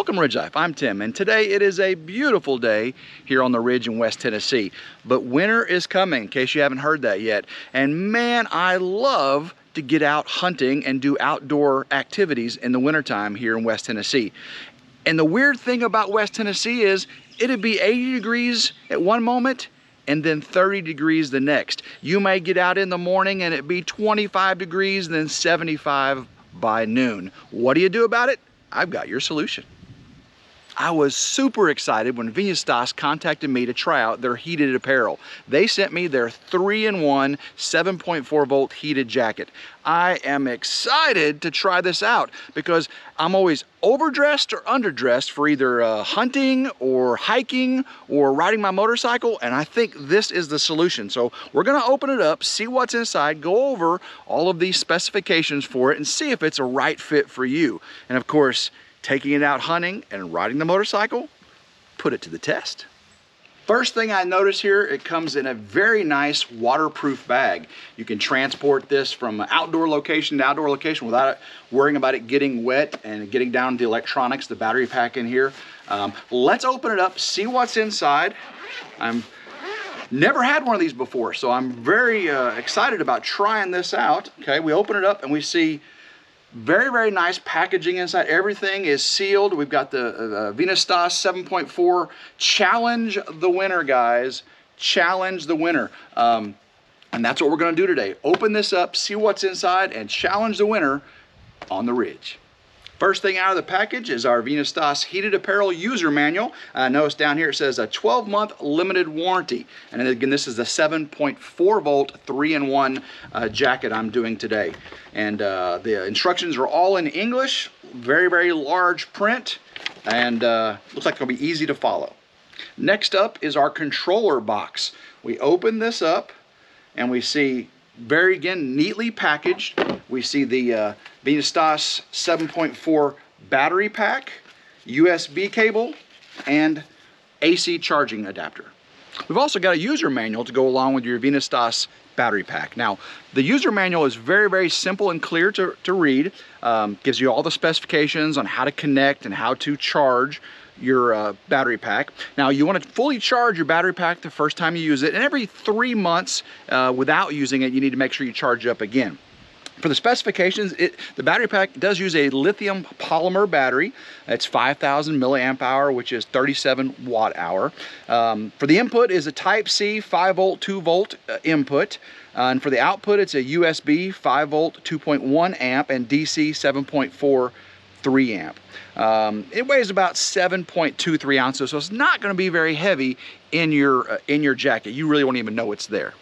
Welcome Ridge Life, I'm Tim, and today it is a beautiful day here on the Ridge in West Tennessee. But winter is coming, in case you haven't heard that yet. And man, I love to get out hunting and do outdoor activities in the wintertime here in West Tennessee. And the weird thing about West Tennessee is it'd be 80 degrees at one moment and then 30 degrees the next. You may get out in the morning and it'd be 25 degrees and then 75 by noon. What do you do about it? I've got your solution. I was super excited when Venustas contacted me to try out their heated apparel. They sent me their 3-in-1 7.4 volt heated jacket. I am excited to try this out because I'm always overdressed or underdressed for either hunting or hiking or riding my motorcycle, and I think this is the solution. So we're gonna open it up, see what's inside, go over all of these specifications for it and see if it's a right fit for you. And of course, taking it out hunting and riding the motorcycle, put it to the test. First thing I notice here, it comes in a very nice waterproof bag. You can transport this from outdoor location to outdoor location without worrying about it getting wet and getting down the electronics, the battery pack in here. Let's open it up, see what's inside. I'm never had one of these before, so I'm very excited about trying this out. Okay, we open it up and we see very, very nice packaging inside. Everything is sealed. We've got the Venustas 7.4. Challenge the winter, guys. Challenge the winter. And that's what we're going to do today. Open this up, see what's inside, and challenge the winter on the Ridge. First thing out of the package is our Venustas heated apparel user manual. Notice down here it says a 12-month limited warranty. And again, this is the 7.4 volt 3-in-1 jacket I'm doing today. And the instructions are all in English, very, very large print, and looks like it'll be easy to follow. Next up is our controller box. We open this up and we see very, again, neatly packaged. We see the Venustas 7.4 battery pack, USB cable, and AC charging adapter. We've also got a user manual to go along with your Venustas battery pack. Now, the user manual is very, very simple and clear to read. Gives you all the specifications on how to connect and how to charge your battery pack. Now, you want to fully charge your battery pack the first time you use it, and every 3 months without using it, you need to make sure you charge it up again. For the specifications, the battery pack does use a lithium polymer battery. It's 5,000 milliamp hour, which is 37 watt hour. For the input is a Type C 5 volt 2 volt input. And for the output, it's a USB 5 volt 2.1 amp and DC 7.4 3 amp. It weighs about 7.23 ounces, so it's not going to be very heavy in your jacket. You really won't even know it's there.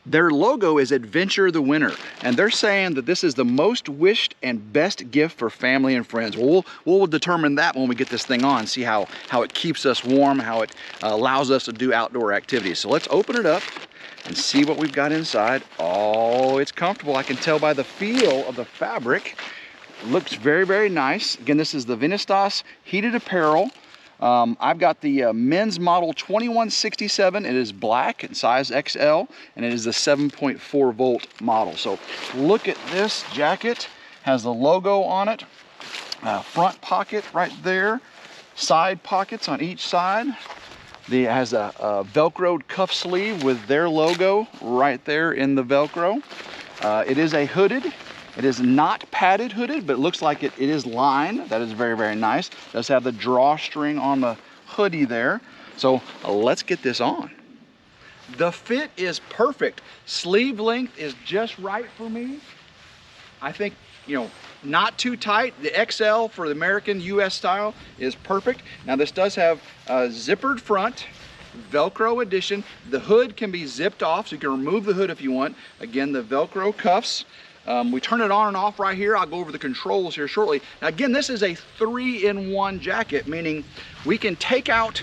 Their logo is Adventure the Winter, and they're saying that this is the most wished and best gift for family and friends. Well, we'll determine that when we get this thing on, see how it keeps us warm, how it allows us to do outdoor activities. So let's open it up and see what we've got inside. Oh, it's comfortable. I can tell by the feel of the fabric. Looks very, very nice. Again, this is the Venustas heated apparel. I've got the men's model 2167. It is black and size XL, and it is the 7.4 volt model. So look at this jacket. Has the logo on it. Front pocket right there. Side pockets on each side. It has a Velcroed cuff sleeve with their logo right there in the Velcro. It is a hooded. It is not padded hooded, but it looks like it is lined. That is very, very nice. It does have the drawstring on the hoodie there. So let's get this on. The fit is perfect. Sleeve length is just right for me. I think, you know, not too tight. The XL for the American US style is perfect. Now this does have a zippered front, Velcro edition. The hood can be zipped off, so you can remove the hood if you want. Again, the Velcro cuffs. We turn it on and off right here. I'll go over the controls here shortly. Now again, this is a 3-in-1 jacket, meaning we can take out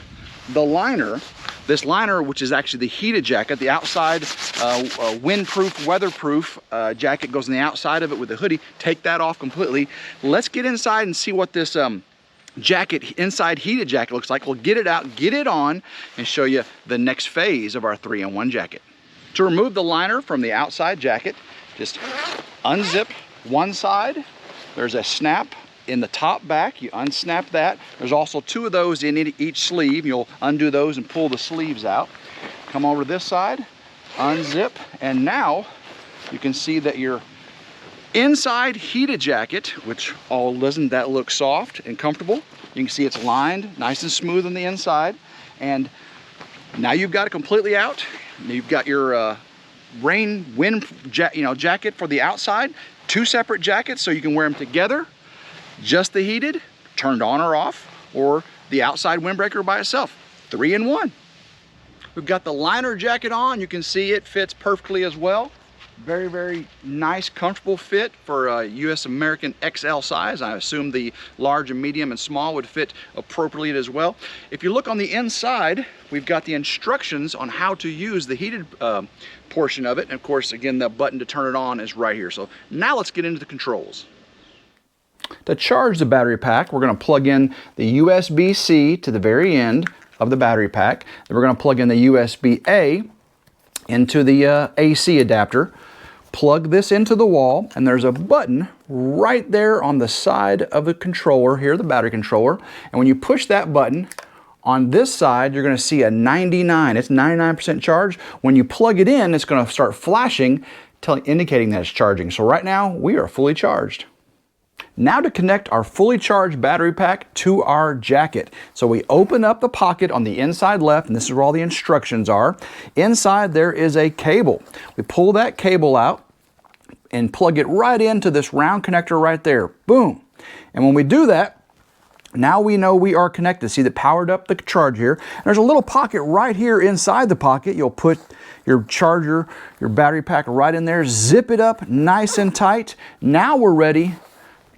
the liner. This liner, which is actually the heated jacket, the outside windproof, weatherproof jacket goes on the outside of it with the hoodie. Take that off completely. Let's get inside and see what this jacket, inside heated jacket looks like. We'll get it out, get it on, and show you the next phase of our 3-in-1 jacket. To remove the liner from the outside jacket, just unzip one side. There's a snap in the top back. You unsnap that. There's also 2 of those in each sleeve. You'll undo those and pull the sleeves out. Come over to this side, unzip, and now you can see that your inside heated jacket, which doesn't that look soft and comfortable? You can see it's lined nice and smooth on the inside. And now you've got it completely out. You've got your wind jacket for the outside. 2 separate jackets so you can wear them together. Just the heated, turned on or off, or the outside windbreaker by itself. 3 in 1. We've got the liner jacket on. You can see it fits perfectly as well. Very, very nice, comfortable fit for a US American XL size. I assume the large and medium and small would fit appropriately as well. If you look on the inside, we've got the instructions on how to use the heated portion of it. And of course, again, the button to turn it on is right here. So now let's get into the controls. To charge the battery pack, we're going to plug in the USB-C to the very end of the battery pack. Then we're going to plug in the USB-A into the AC adapter. Plug this into the wall, and there's a button right there on the side of the controller here, the battery controller. And when you push that button, on this side, you're going to see a 99. It's 99% charged. When you plug it in, it's going to start flashing, indicating that it's charging. So right now, we are fully charged. Now to connect our fully charged battery pack to our jacket. So we open up the pocket on the inside left, and this is where all the instructions are. Inside there is a cable. We pull that cable out and plug it right into this round connector right there. Boom. And when we do that, now we know we are connected. See that powered up the charge here. And there's a little pocket right here inside the pocket. You'll put your charger, your battery pack right in there, zip it up nice and tight. Now we're ready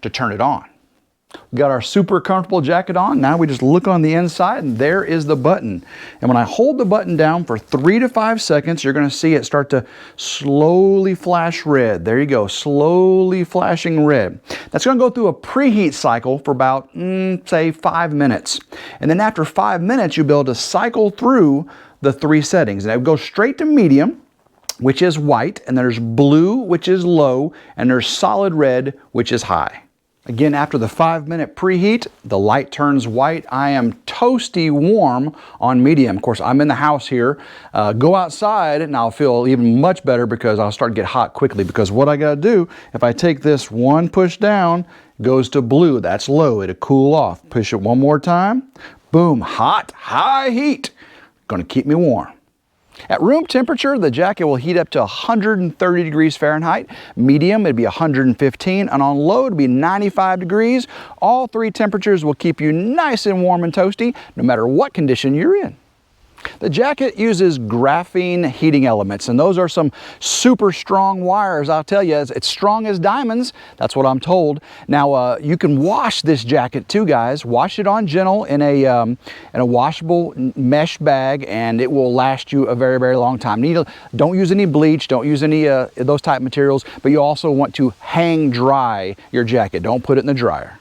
to turn it on. We got our super comfortable jacket on. Now we just look on the inside, and there is the button. And when I hold the button down for 3 to 5 seconds, you're going to see it start to slowly flash red. There you go, slowly flashing red. That's going to go through a preheat cycle for about, say, 5 minutes. And then after 5 minutes, you'll be able to cycle through the 3 settings. And it goes straight to medium, which is white, and there's blue, which is low, and there's solid red, which is high. Again, after the 5-minute preheat, the light turns white. I am toasty warm on medium. Of course, I'm in the house here. Go outside and I'll feel even much better because I'll start to get hot quickly, because what I gotta do, if I take this one push down, it goes to blue, that's low, it'll cool off. Push it one more time, boom, hot, high heat. Gonna keep me warm. At room temperature, the jacket will heat up to 130 degrees Fahrenheit. Medium, it'd be 115, and on low, it'd be 95 degrees. All 3 temperatures will keep you nice and warm and toasty, no matter what condition you're in. The jacket uses graphene heating elements, and those are some super strong wires. I'll tell you, it's strong as diamonds. That's what I'm told. Now, you can wash this jacket too, guys. Wash it on gentle in a washable mesh bag, and it will last you a very, very long time. Don't use any bleach. Don't use any those type of materials, but you also want to hang dry your jacket. Don't put it in the dryer.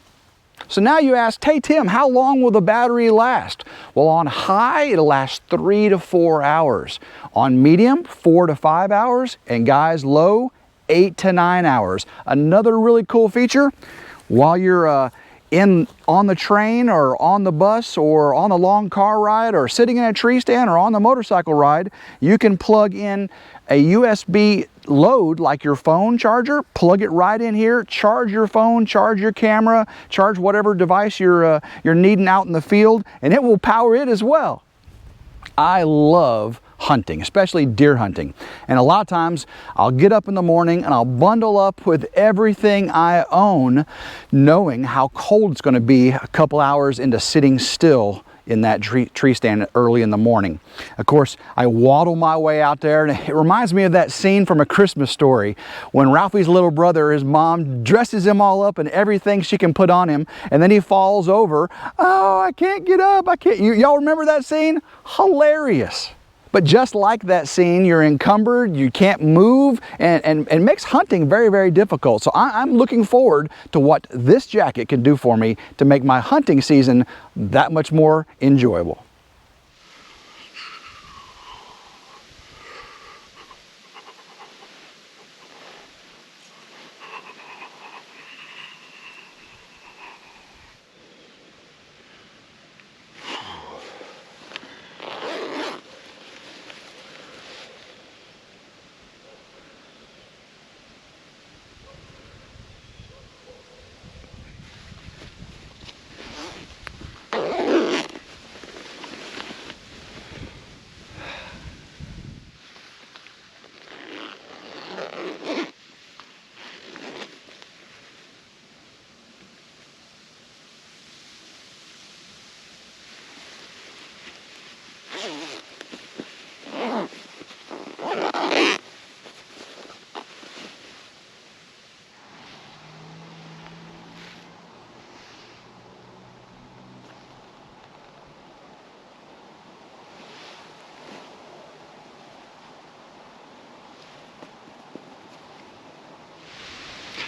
So now you ask, hey Tim, how long will the battery last? Well, on high, it'll last 3 to 4 hours. On medium, 4 to 5 hours. And guys, low, 8 to 9 hours. Another really cool feature, while you're on the train or on the bus or on a long car ride or sitting in a tree stand or on the motorcycle ride, you can plug in a USB load like your phone charger, plug it right in here, charge your phone, charge your camera, charge whatever device you're needing out in the field, and it will power it as well. I love hunting, especially deer hunting. And a lot of times I'll get up in the morning and I'll bundle up with everything I own, knowing how cold it's going to be a couple hours into sitting still in that tree stand early in the morning. Of course, I waddle my way out there, and it reminds me of that scene from A Christmas Story when Ralphie's little brother, his mom, dresses him all up in everything she can put on him, and then he falls over. Oh, I can't get up, I can't. Y'all remember that scene? Hilarious. But just like that scene, you're encumbered, you can't move, and makes hunting very, very difficult. So I'm looking forward to what this jacket can do for me to make my hunting season that much more enjoyable.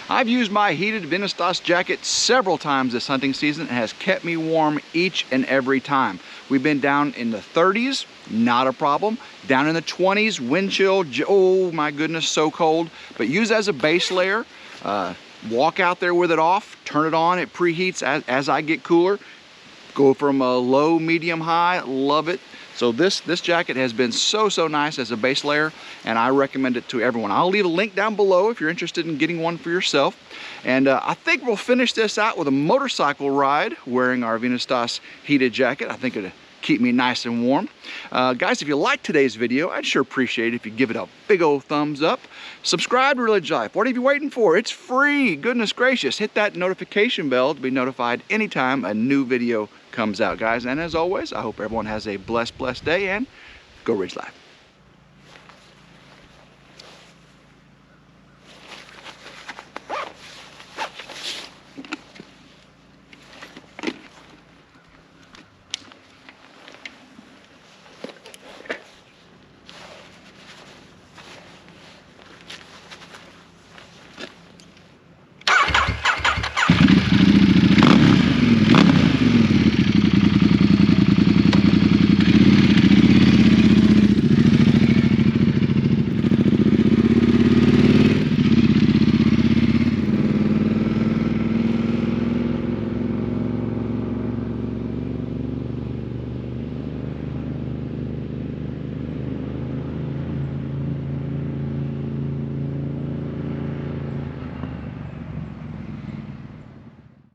I've used my heated Venustas jacket several times this hunting season and has kept me warm each and every time. We've been down in the 30s, not a problem. Down in the 20s, wind chill, oh my goodness, so cold. But use as a base layer. Walk out there with it off, turn it on, it preheats as I get cooler. Go from a low, medium, high, love it. So this jacket has been so nice as a base layer, and I recommend it to everyone. I'll leave a link down below if you're interested in getting one for yourself. And I think we'll finish this out with a motorcycle ride wearing our Venustas heated jacket. I think it'll keep me nice and warm. Guys, if you liked today's video, I'd sure appreciate it if you give it a big old thumbs up. Subscribe to RidgeLife. What are you waiting for? It's free. Goodness gracious. Hit that notification bell to be notified anytime a new video comes out, guys. And as always, I hope everyone has a blessed day, and go RidgeLife.